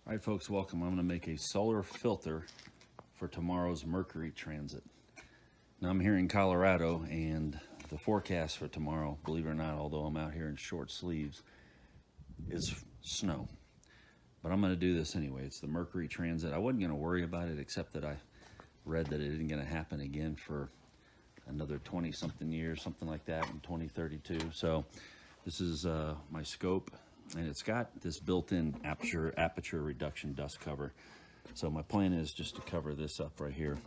All right, folks, welcome. I'm going to make a solar filter for tomorrow's Mercury transit. Now, I'm here in Colorado, and the forecast for tomorrow, believe it or not, although I'm out here in short sleeves, is snow. But I'm going to do this anyway. It's the Mercury transit. I wasn't going to worry about it, except that I read that it isn't going to happen again for another 20-something years, something like that, in 2032. So this is my scope. And it's got this built-in aperture reduction dust cover. So my plan is just to cover this up right here.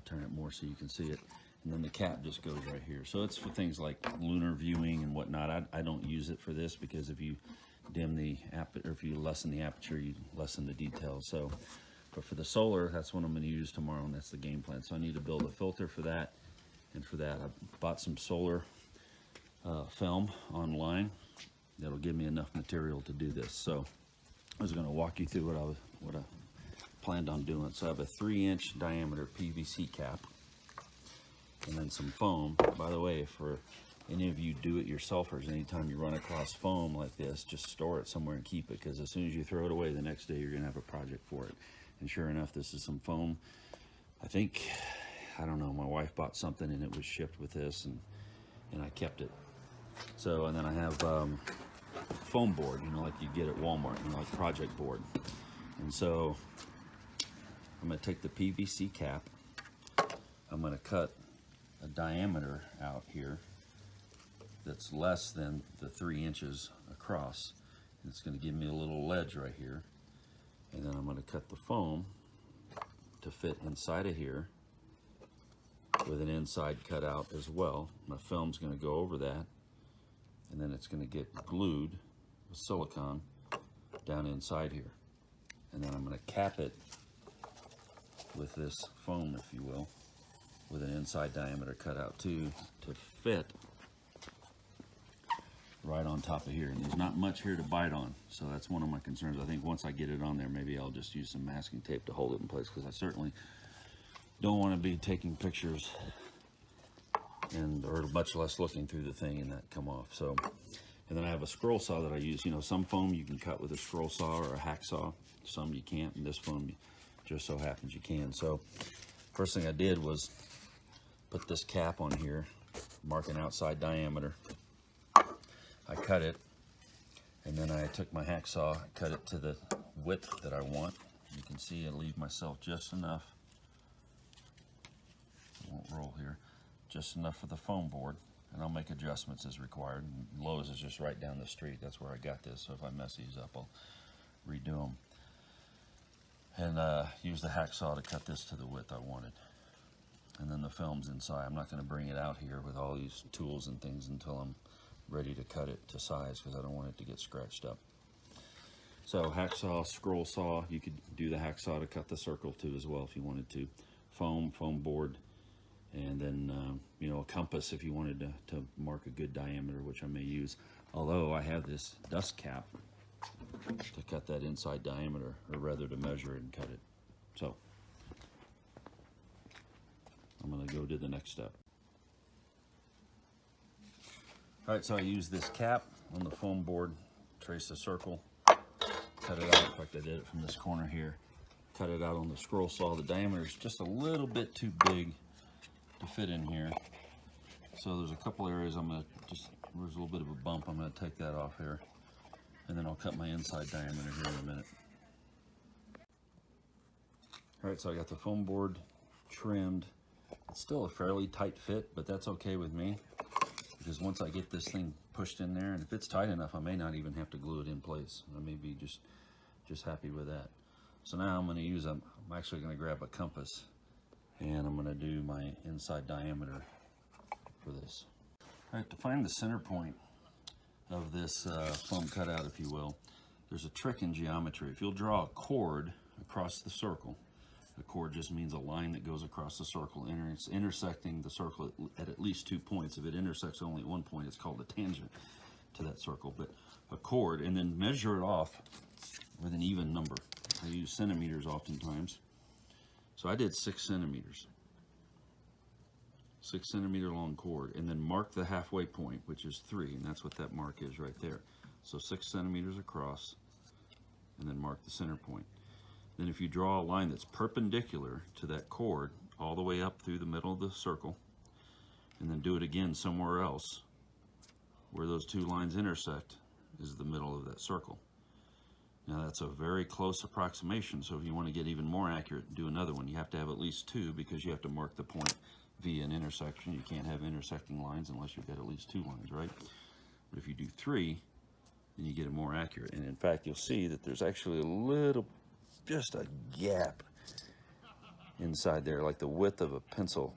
Turn it more so you can see it. And then the cap just goes right here. So it's for things like lunar viewing and whatnot. I don't use it for this because if you dim the aperture, or if you lessen the aperture, you lessen the details. So, but for the solar, that's what I'm going to use tomorrow, and that's the game plan. So I need to build a filter for that. And for that, I bought some solar film online. That'll give me enough material to do this. So I was going to walk you through what I planned on doing. So I have a 3-inch diameter PVC cap, and then some foam. By the way, for any of you do-it-yourselfers, anytime you run across foam like this, just store it somewhere and keep it, because as soon as you throw it away, the next day you're going to have a project for it. And sure enough, this is some foam. I don't know, my wife bought something and it was shipped with this, and I kept it. So, and then I have foam board, like you get at Walmart, like project board. And so I'm going to take the PVC cap, I'm going to cut a diameter out here that's less than the 3 inches across. And it's going to give me a little ledge right here. And then I'm going to cut the foam to fit inside of here with an inside cutout as well. My film's going to go over that, and then it's going to get glued with silicone down inside here. And then I'm going to cap it with this foam, if you will, with an inside diameter cutout too, to fit right on top of here. And there's not much here to bite on, so that's one of my concerns. I think once I get it on there, maybe I'll just use some masking tape to hold it in place, because I certainly don't want to be taking pictures or much less looking through the thing and that come off. So, and then I have a scroll saw that I use. Some foam you can cut with a scroll saw or a hacksaw, some you can't, and this foam just so happens you can. So first thing I did was put this cap on here, mark an outside diameter. I cut it, and then I took my hacksaw, cut it to the width that I want. You can see I leave myself just enough, it won't roll here, just enough for the foam board, and I'll make adjustments as required. And Lowe's is just right down the street, that's where I got this, so if I mess these up, I'll redo them. And use the hacksaw to cut this to the width I wanted. And then the film's inside. I'm not going to bring it out here with all these tools and things until I'm ready to cut it to size, because I don't want it to get scratched up. So hacksaw, scroll saw, you could do the hacksaw to cut the circle too as well if you wanted to. Foam board, and then a compass if you wanted to mark a good diameter, which I may use. Although I have this dust cap to cut that inside diameter, or rather to measure it and cut it. So I'm going to go to the next step. All right, so I use this cap on the foam board, trace a circle, cut it out. In fact, I did it from this corner here. Cut it out on the scroll saw. The diameter is just a little bit too big to fit in here. So there's a couple areas there's a little bit of a bump. I'm going to take that off here. And then I'll cut my inside diameter here in a minute. All right, so I got the foam board trimmed. It's still a fairly tight fit, but that's okay with me, because once I get this thing pushed in there, and if it's tight enough, I may not even have to glue it in place. I may be just happy with that. So now I'm actually going to grab a compass, and I'm going to do my inside diameter for this. All right, to find the center point of this foam cutout, if you will, there's a trick in geometry. If you'll draw a chord across the circle, a chord just means a line that goes across the circle, intersecting the circle at least 2 points. If it intersects only at 1 point, it's called a tangent to that circle. But a chord, and then measure it off with an even number. I use centimeters oftentimes. So I did 6 centimeters. 6 centimeter long cord, and then mark the halfway point, which is 3, and that's what that mark is right there. So 6 centimeters across, and then mark the center point. Then if you draw a line that's perpendicular to that chord all the way up through the middle of the circle, and then do it again somewhere else where those two lines intersect is the middle of that circle. Now that's a very close approximation, so if you want to get even more accurate, do another one. You have to have at least two because you have to mark the point via an intersection. You can't have intersecting lines unless you've got at least two lines, right? But if you do three, then you get it more accurate. And in fact, you'll see that there's actually a little, just a gap inside there, like the width of a pencil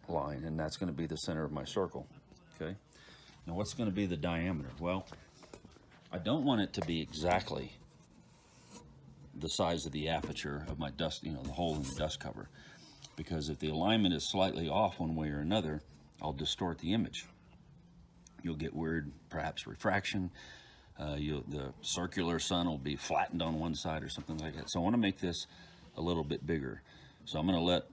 line, and that's going to be the center of my circle. Okay. Now what's going to be the diameter? Well, I don't want it to be exactly the size of the aperture of my dust, the hole in the dust cover, because if the alignment is slightly off one way or another, I'll distort the image. You'll get weird, perhaps refraction. The circular sun will be flattened on one side or something like that. So I want to make this a little bit bigger. So I'm going to let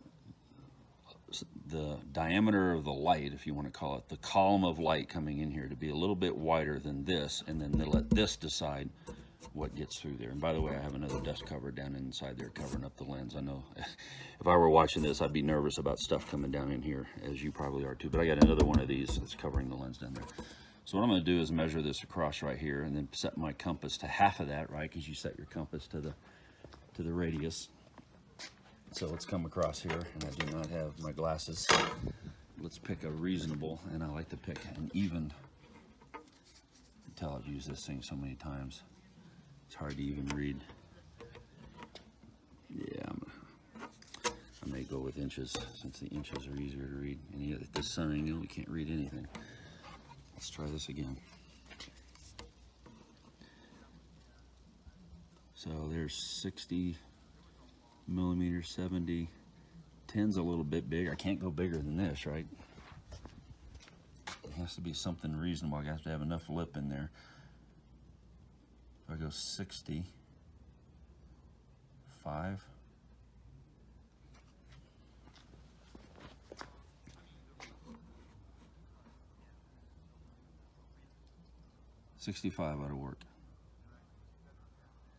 the diameter of the light, if you want to call it, the column of light coming in here to be a little bit wider than this, and then let this decide what gets through there. And by the way, I have another dust cover down inside there covering up the lens. I know if I were watching this, I'd be nervous about stuff coming down in here, as you probably are too, but I got another one of these that's covering the lens down there. So what I'm going to do is measure this across right here and then set my compass to half of that, right? Because you set your compass to the radius. So let's come across here, and I do not have my glasses. Let's pick a reasonable, and I like to pick an even. You can tell I've used this thing so many times. It's hard to even read. Yeah, I may go with inches since the inches are easier to read. And yet at this sun angle, we can't read anything. Let's try this again. So there's 60 millimeters, 70. 10's a little bit big. I can't go bigger than this, right? It has to be something reasonable. I have to have enough lip in there. If I go 60, 5. $65 ought to work.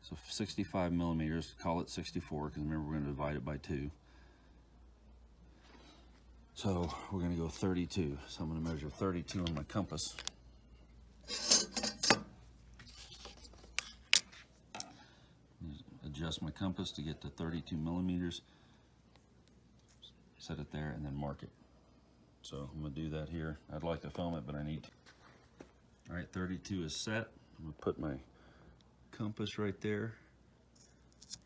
So 65 millimeters, call it 64, because remember we're going to divide it by 2. So we're going to go 32. So I'm going to measure 32 on my compass. Adjust my compass to get to 32 millimeters. Set it there and then mark it. So I'm going to do that here. I'd like to film it, but I need to. All right, 32 is set. I'm going to put my compass right there.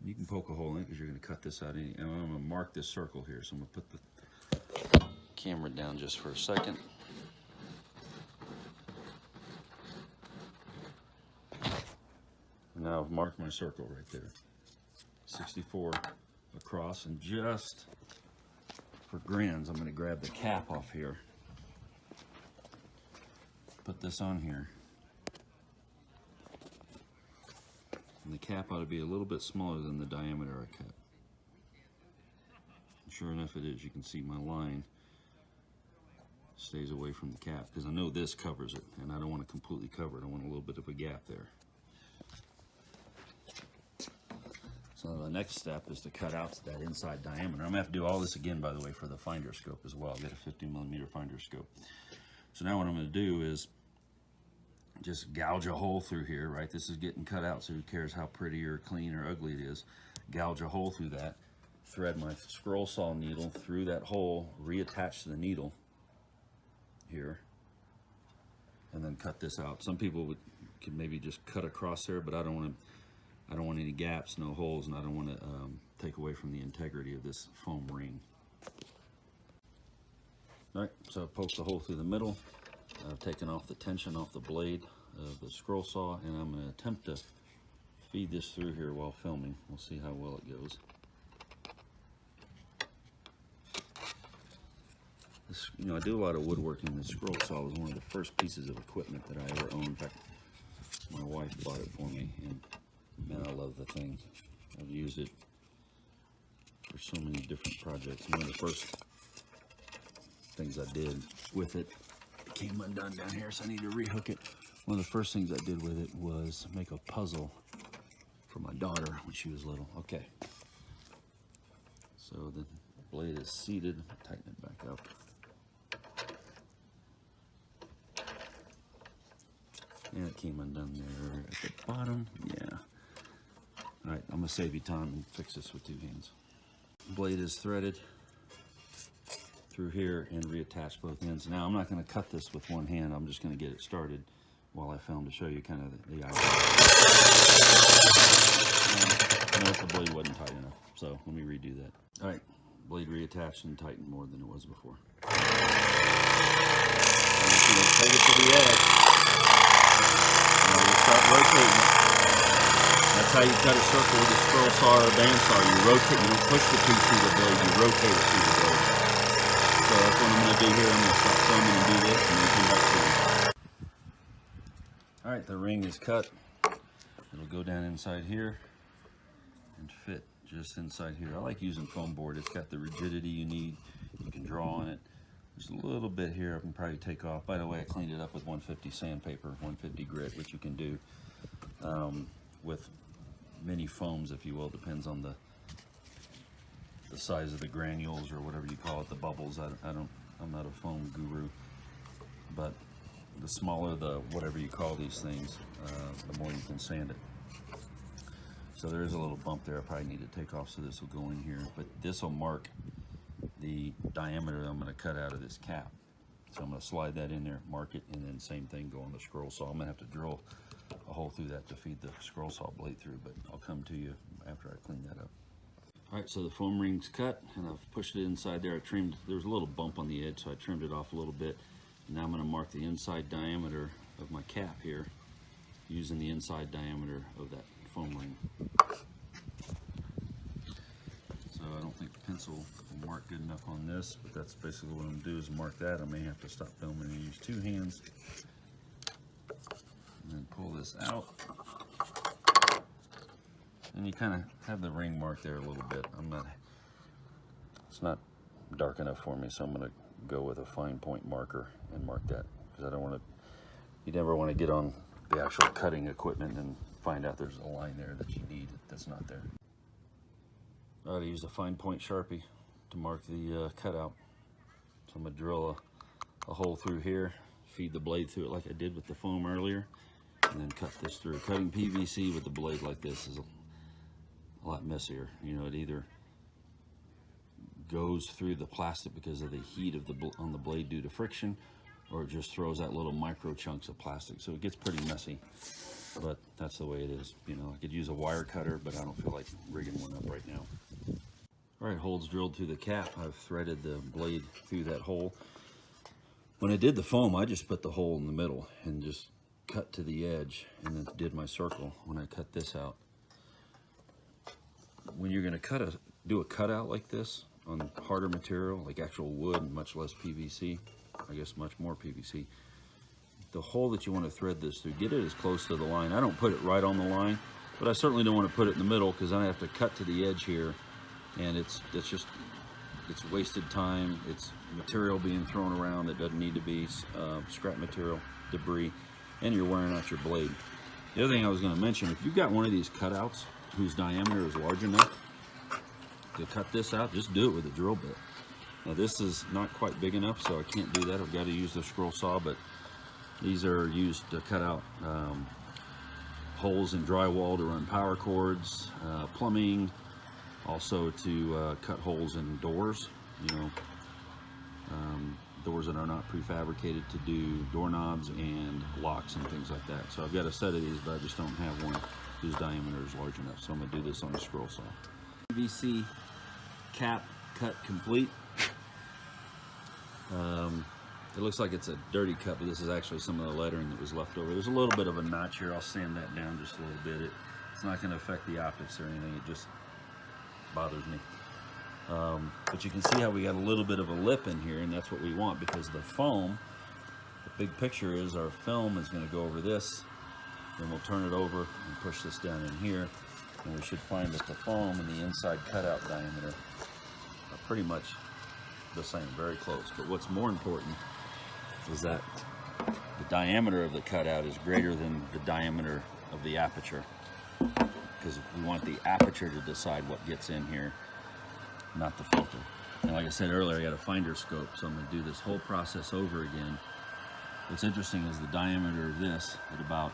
You can poke a hole in it because you're going to cut this out. And I'm going to mark this circle here. So I'm going to put the camera down just for a second. Now I've marked my circle right there. 64 across, and just for grins, I'm going to grab the cap off here. Put this on here. And the cap ought to be a little bit smaller than the diameter I cut. And sure enough it is. You can see my line stays away from the cap, because I know this covers it, and I don't want to completely cover it. I want a little bit of a gap there. So the next step is to cut out that inside diameter. I'm going to have to do all this again, by the way, for the finder scope as well. I've got a 50 millimeter finder scope. So now what I'm going to do is just gouge a hole through here, right? This is getting cut out, so who cares how pretty or clean or ugly it is. Gouge a hole through that, thread my scroll saw needle through that hole, reattach to the needle here, and then cut this out. Some people could maybe just cut across there, but I don't want any gaps, no holes, and I don't want to take away from the integrity of this foam ring. All right, so I poked the hole through the middle. I've taken off the tension off the blade of the scroll saw, and I'm going to attempt to feed this through here while filming. We'll see how well it goes. This, I do a lot of woodworking. The scroll saw was one of the first pieces of equipment that I ever owned. In fact, my wife bought it for me, and man, I love the thing. I've used it for so many different projects. One of the first things I did with it came undone down here, so I need to rehook it. One of the first things I did with it was make a puzzle for my daughter when she was little. Okay. So the blade is seated. Tighten it back up. And it came undone there at the bottom. Yeah. All right, I'm gonna save you time and fix this with 2 hands. Blade is threaded through here and reattach both ends. Now I'm not gonna cut this with 1 hand. I'm just gonna get it started while I film to show you kind of the idea. Nope, the blade wasn't tight enough, so let me redo that. All right, blade reattached and tightened more than it was before. And you can take it to the edge. Now you start rotating it. That's how you cut a circle with a scroll saw or a bandsaw. You rotate, you don't push the piece through the blade, you rotate it through the blade. So that's what I'm going to do here. I'm going to stop filming and do this and then come back to you. Alright, the ring is cut. It'll go down inside here and fit just inside here. I like using foam board. It's got the rigidity you need. You can draw on it. There's a little bit here I can probably take off. By the way, I cleaned it up with 150 sandpaper, 150 grit, which you can do with many foams, if you will. Depends on the size of the granules or whatever you call it, the bubbles. I'm not a foam guru, but the smaller the whatever you call these things, the more you can sand it. So there is a little bump there I probably need to take off, so this will go in here, but this will mark the diameter that I'm going to cut out of this cap. So I'm going to slide that in there, mark it, and then same thing, go on the scroll saw. I'm going to have to drill a hole through that to feed the scroll saw blade through, but I'll come to you after I clean that up. All right, so the foam ring's cut, and I've pushed it inside there. I trimmed, there was a little bump on the edge, so I trimmed it off a little bit. And now I'm going to mark the inside diameter of my cap here using the inside diameter of that foam ring. So I don't think the pencil will mark good enough on this, but that's basically what I'm going to do is mark that. I may have to stop filming and use 2 hands. And then pull this out. And you kind of have the ring marked there a little bit. It's not dark enough for me, so I'm going to go with a fine point marker and mark that, because I don't want to, you never want to get on the actual cutting equipment and find out there's a line there that you need that's not there. I ought to use a fine point Sharpie to mark the cutout. So I'm going to drill a hole through here, feed the blade through it like I did with the foam earlier, and then cut this through. Cutting PVC with the blade like this is a lot messier. You know, it either goes through the plastic because of the heat of on the blade due to friction, or it just throws out little micro chunks of plastic. So it gets pretty messy, but that's the way it is. You know, I could use a wire cutter, but I don't feel like rigging one up right now. All right, holes drilled through the cap. I've threaded the blade through that hole. When I did the foam, I just put the hole in the middle and just cut to the edge and then did my circle. When I cut this out, when you're going to do a cutout like this on harder material, like actual wood and much less PVC, I guess much more PVC, the hole that you want to thread this through, get it as close to the line. I don't put it right on the line, but I certainly don't want to put it in the middle, because then I have to cut to the edge here, and it's wasted time. It's material being thrown around that doesn't need to be, scrap material, debris, and you're wearing out your blade. The other thing I was going to mention, if you've got one of these cutouts whose diameter is large enough to cut this out, just do it with a drill bit. Now this is not quite big enough, so I can't do that. I've got to use the scroll saw, but these are used to cut out holes in drywall to run power cords, plumbing, also to cut holes in doors, you know, doors that are not prefabricated, to do doorknobs and locks and things like that. So I've got a set of these, but I just don't have one whose diameter is large enough. So I'm going to do this on a scroll saw. PVC cap cut complete. It looks like it's a dirty cut, but this is actually some of the lettering that was left over. There's a little bit of a notch here. I'll sand that down just a little bit. It's not going to affect the optics or anything. It just bothers me. But you can see how we got a little bit of a lip in here, and that's what we want, because the foam, the big picture is our film is going to go over this, then we'll turn it over and push this down in here, and we should find that the foam and the inside cutout diameter are pretty much the same, very close. But what's more important is that the diameter of the cutout is greater than the diameter of the aperture, because we want the aperture to decide what gets in here, not the filter. And like I said earlier, I got a finder scope, so I'm going to do this whole process over again. What's interesting is the diameter of this at about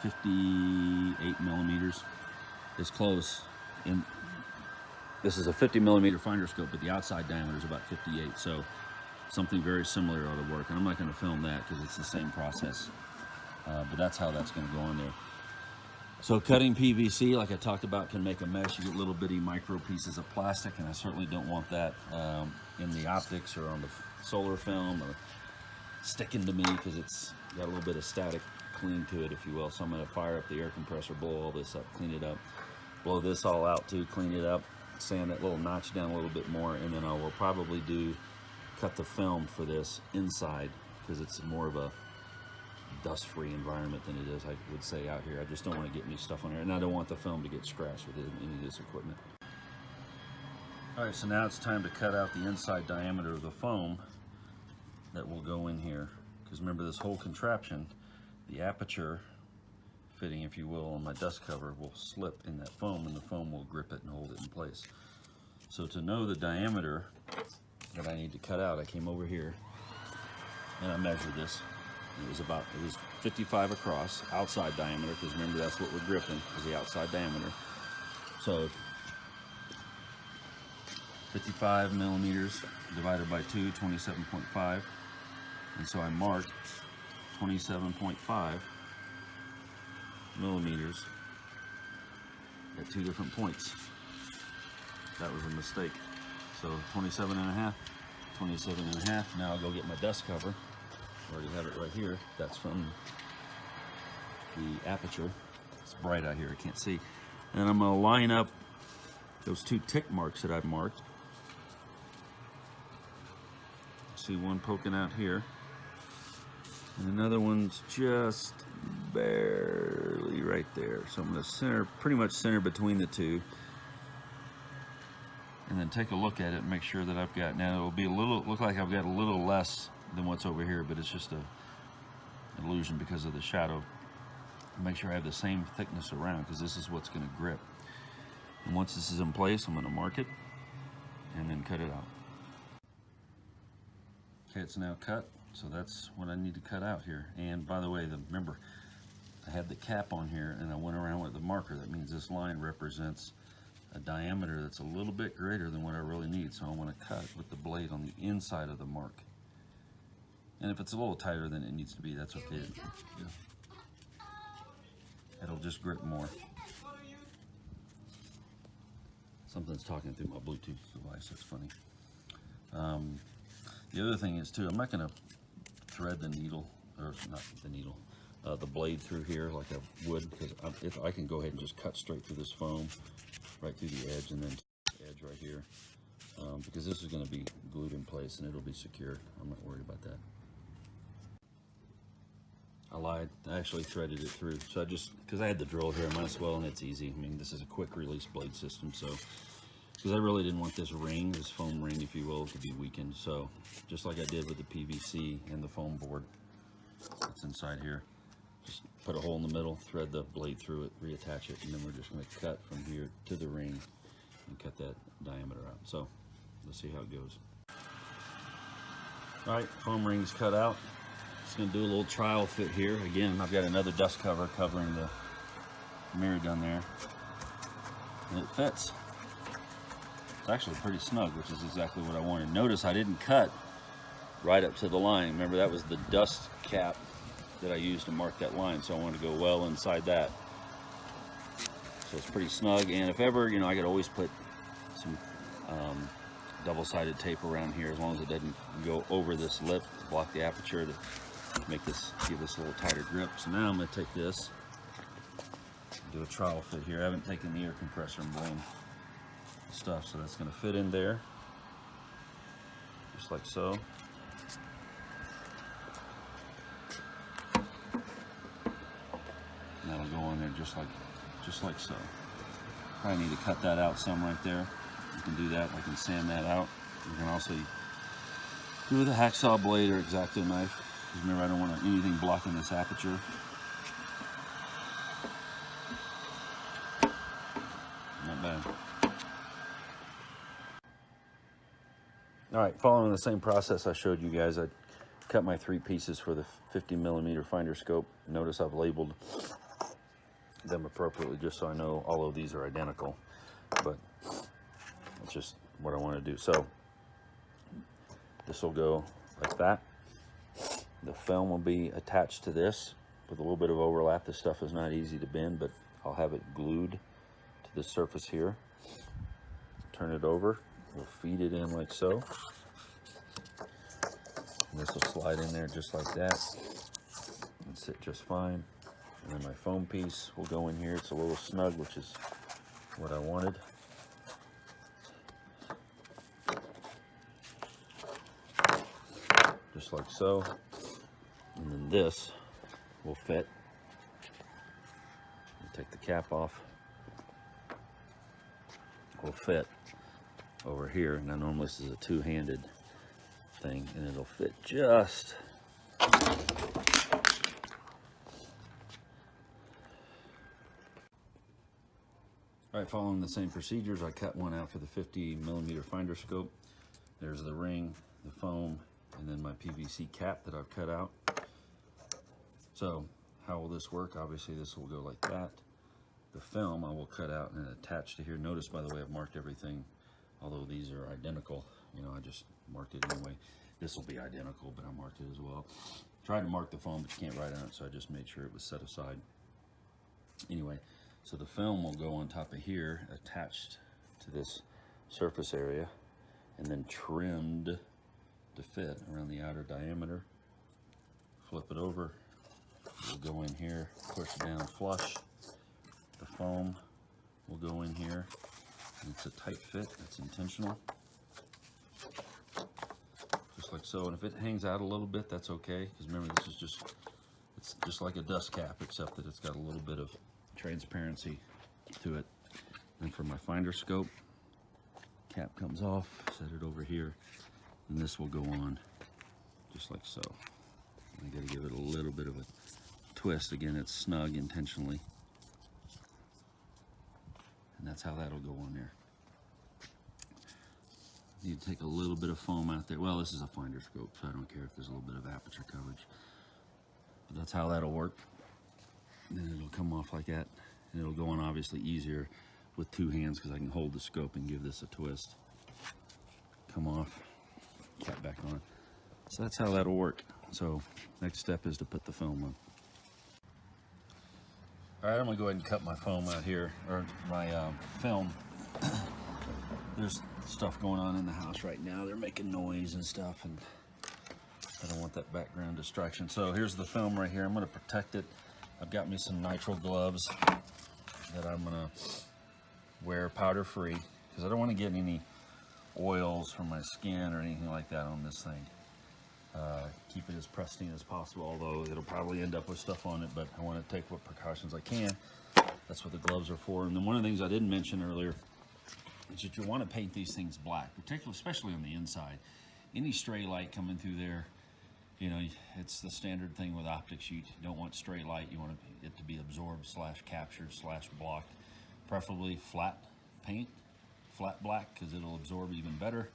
58 millimeters is close. And this is a 50 millimeter finder scope, but the outside diameter is about 58. So something very similar ought to work. And I'm not going to film that because it's the same process. But that's how that's going to go in there. So cutting PVC, like I talked about, can make a mess. You get little bitty micro pieces of plastic, and I certainly don't want that in the optics or on the solar film or sticking to me, because it's got a little bit of static clean to it, if you will. So I'm going to fire up the air compressor, blow all this up, clean it up, blow this all out too, clean it up, sand that little notch down a little bit more, and then I will probably cut the film for this inside, because it's more of a dust-free environment than it is, I would say, out here. I just don't want to get any stuff on here, and I don't want the film to get scratched with any of this equipment. All right, so now it's time to cut out the inside diameter of the foam that will go in here, because remember, this whole contraption, the aperture fitting, if you will, on my dust cover will slip in that foam, and the foam will grip it and hold it in place. So to know the diameter that I need to cut out, I came over here and I measured this. It was 55 across, outside diameter, because remember, that's what we're gripping, is the outside diameter. So 55 millimeters divided by 2, 27.5. And so I marked 27.5 millimeters at 2 different points. That was a mistake. So 27 and a half, 27 and a half. Now I'll go get my dust cover. I already have it right here. That's from the aperture. It's bright out here, I can't see. And I'm gonna line up those 2 tick marks that I've marked. See one poking out here, and another one's just barely right there. So I'm gonna pretty much center between the 2, and then take a look at it and make sure that I've got, now it'll be look like I've got a little less than what's over here, but it's just an illusion because of the shadow. Make sure I have the same thickness around, because this is what's going to grip. And once this is in place, I'm going to mark it and then cut it out. Okay, it's now cut, so that's what I need to cut out here. And by the way, remember, I had the cap on here and I went around with the marker. That means this line represents a diameter that's a little bit greater than what I really need. So I want to cut with the blade on the inside of the mark. And if it's a little tighter than it needs to be, that's okay. Yeah. It'll just grip more. Something's talking through my Bluetooth device, that's funny. The other thing is too, I'm not gonna thread the needle, or not the needle, the blade through here like I would, because I can go ahead and just cut straight through this foam, right through the edge, and then the edge right here, because this is gonna be glued in place and it'll be secured. I'm not worried about that. I lied, I actually threaded it through. So because I had the drill here, I might as well, and it's easy. I mean, this is a quick release blade system, so, because I really didn't want this foam ring, if you will, to be weakened. So, just like I did with the PVC and the foam board that's inside here, just put a hole in the middle, thread the blade through it, reattach it, and then we're just gonna cut from here to the ring and cut that diameter out. So, let's see how it goes. All right, foam ring's cut out. Just gonna do a little trial fit here. Again, I've got another dust cover covering the mirror gun there, and it fits. It's actually pretty snug, which is exactly what I wanted. Notice I didn't cut right up to the line. Remember, that was the dust cap that I used to mark that line, so I wanted to go well inside that. So it's pretty snug, and if ever, I could always put some double-sided tape around here, as long as it doesn't go over this lip, block the aperture, to give this a little tighter grip. So now I'm going to take this, do a trial fit here. I haven't taken the air compressor and blown the stuff, so that's going to fit in there, just like so. And that'll go in there just like so. Probably need to cut that out some right there. You can do that. I can sand that out. You can also do with a hacksaw blade or X-Acto knife, because remember, I don't want anything blocking this aperture. Not bad. All right, following the same process I showed you guys, I cut my 3 pieces for the 50mm finder scope. Notice I've labeled them appropriately just so I know all of these are identical, but it's just what I want to do. So this will go like that. The film will be attached to this with a little bit of overlap. This stuff is not easy to bend, but I'll have it glued to the surface here. Turn it over. We'll feed it in like so. And this will slide in there just like that and sit just fine. And then my foam piece will go in here. It's a little snug, which is what I wanted. Just like so. And then this will fit. Take the cap off. Will fit over here. Now normally this is a two-handed thing, and it'll fit just all right. Following the same procedures, I cut one out for the 50mm finder scope. There's the ring, the foam, and then my PVC cap that I've cut out. So how will this work? Obviously this will go like that. The film I will cut out and attach to here. Notice, by the way, I've marked everything, although these are identical. You know, I just marked it anyway. This will be identical, but I marked it as well. Tried to mark the foam, but you can't write on it, so I just made sure it was set aside. Anyway, so the film will go on top of here, attached to this surface area, and then trimmed to fit around the outer diameter. Flip it over. We'll go in here, push it down flush. The foam will go in here. And it's a tight fit. That's intentional. Just like so. And if it hangs out a little bit, that's okay. Because remember, this is just, it's just like a dust cap, except that it's got a little bit of transparency to it. And for my finder scope, cap comes off, set it over here, and this will go on just like so. I got to give it a little bit of a twist. Again, it's snug intentionally. And that's how that'll go on there. You take a little bit of foam out there. Well, this is a finder scope, so I don't care if there's a little bit of aperture coverage. But that's how that'll work. And then it'll come off like that. And it'll go on obviously easier with 2 hands because I can hold the scope and give this a twist. Come off, cap back on. So that's how that'll work. So next step is to put the film on. All right, I'm gonna go ahead and cut my foam out here, or my film. There's stuff going on in the house right now. They're making noise and stuff, and I don't want that background distraction. So here's the film right here. I'm gonna protect it. I've got me some nitrile gloves that I'm gonna wear powder free because I don't want to get any oils from my skin or anything like that on this thing. Keep it as pristine as possible, although it'll probably end up with stuff on it, but I want to take what precautions I can. That's what the gloves are for. And then one of the things I didn't mention earlier is that you want to paint these things black, particularly, especially on the inside. Any stray light coming through there, you know, it's the standard thing with optics. You don't want stray light. You want it to be absorbed / captured / blocked. Preferably flat paint, flat black, because it'll absorb even better.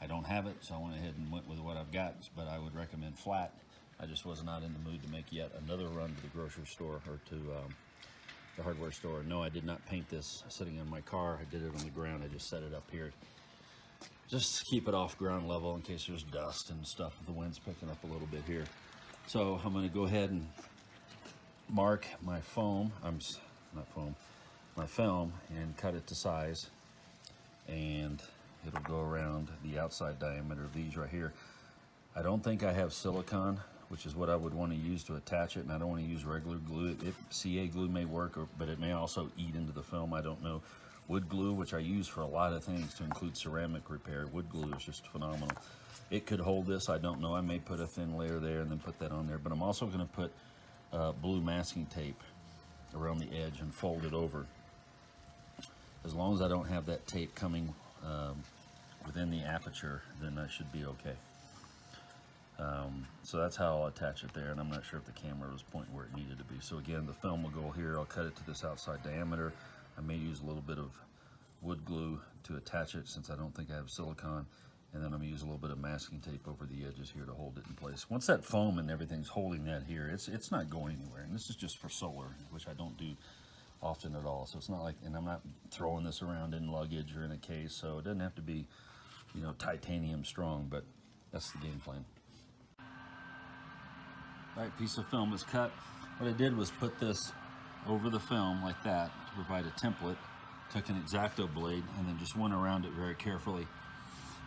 I don't have it, so I went ahead and went with what I've got, but I would recommend flat. I just was not in the mood to make yet another run to the grocery store or to the hardware store. No, I did not paint this sitting in my car. I did it on the ground. I just set it up here just to keep it off ground level in case there's dust and stuff. The wind's picking up a little bit here. So I'm going to go ahead and mark my foam. My film, and cut it to size, and it'll go around the outside diameter of these right here. I don't think I have silicone, which is what I would want to use to attach it, and I don't want to use regular glue. CA glue may work, but it may also eat into the film. I don't know. Wood glue, which I use for a lot of things, to include ceramic repair. Wood glue is just phenomenal. It could hold this. I don't know. I may put a thin layer there and then put that on there, but I'm also going to put blue masking tape around the edge and fold it over. As long as I don't have that tape coming within the aperture, then I should be okay. So that's how I'll attach it there, and I'm not sure if the camera was pointing where it needed to be. So again, the film will go here. I'll cut it to this outside diameter. I may use a little bit of wood glue to attach it since I don't think I have silicone. And then I'm gonna use a little bit of masking tape over the edges here to hold it in place. Once that foam and everything's holding that here, it's not going anywhere. And this is just for solar, which I don't do often at all. So it's not like, and I'm not throwing this around in luggage or in a case, so it doesn't have to be, you know, titanium strong, but that's the game plan. All right, piece of film is cut. What I did was put this over the film like that to provide a template. Took an X-Acto blade and then just went around it very carefully.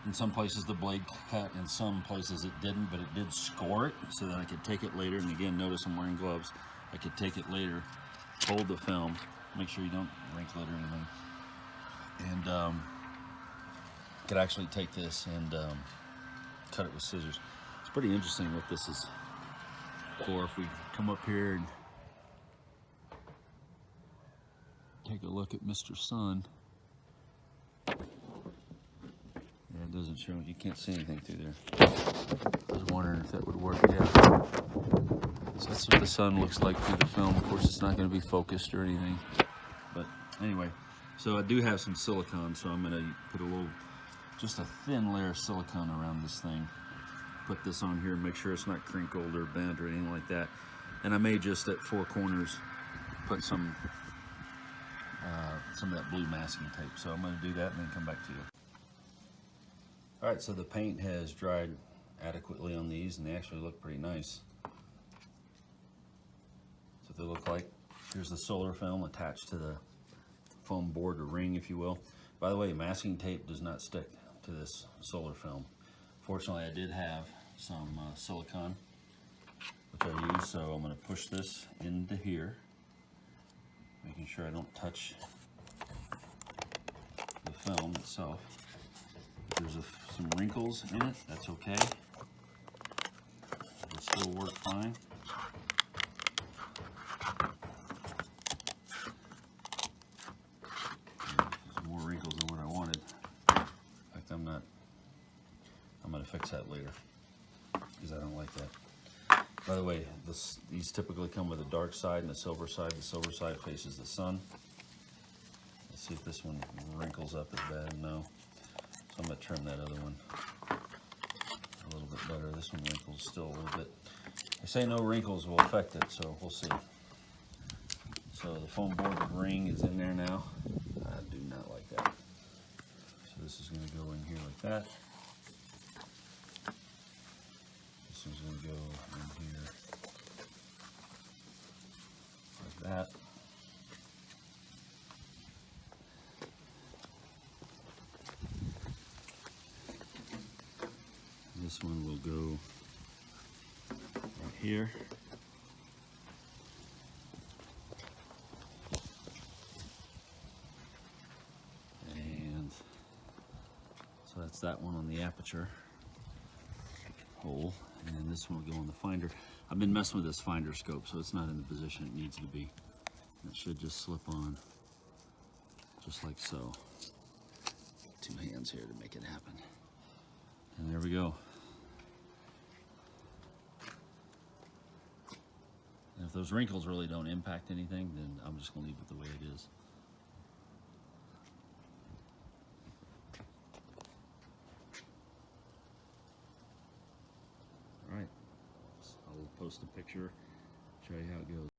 In some places the blade cut, in some places it didn't, but it did score it so that I could take it later. And again, notice I'm wearing gloves. I could take it later, hold the film, make sure you don't wrinkle it or anything, and could actually take this and cut it with scissors. It's pretty interesting what this is for. If we come up here and take a look at Mr. Sun. Yeah, it doesn't show, you can't see anything through there. I was wondering if that would work, yeah. So that's what the sun looks like through the film. Of course, it's not going to be focused or anything. But anyway, so I do have some silicone, so I'm going to put a little, just a thin layer of silicone around this thing. Put this on here and make sure it's not crinkled or bent or anything like that. And I may just at 4 corners put some of that blue masking tape. So I'm going to do that and then come back to you. All right, so the paint has dried adequately on these and they actually look pretty nice. That's what they look like. Here's the solar film attached to the foam board or ring, if you will. By the way, masking tape does not stick to this solar film. Fortunately, I did have some silicone, which I use, so I'm going to push this into here, making sure I don't touch the film itself. If there's some wrinkles in it, that's okay. It'll still work fine. There's more wrinkles than what I wanted. In fact, I'm going to fix that later because I don't like that. By the way, these typically come with a dark side and a silver side. The silver side faces the sun. Let's see if this one wrinkles up as bad. No. So I'm going to trim that other one a little bit better. This one wrinkles still a little bit. They say no wrinkles will affect it, so we'll see. So the foam board ring is in there now. I do not like that. So this is going to go in here like that. This one's going to go in here like that. This one will go right here. And so that's that one on the aperture hole. And then this one will go in the finder. I've been messing with this finder scope, so it's not in the position it needs to be. It should just slip on just like so. 2 hands here to make it happen. And there we go. And if those wrinkles really don't impact anything, then I'm just going to leave it the way it is. All right, I'll post a picture, show you how it goes.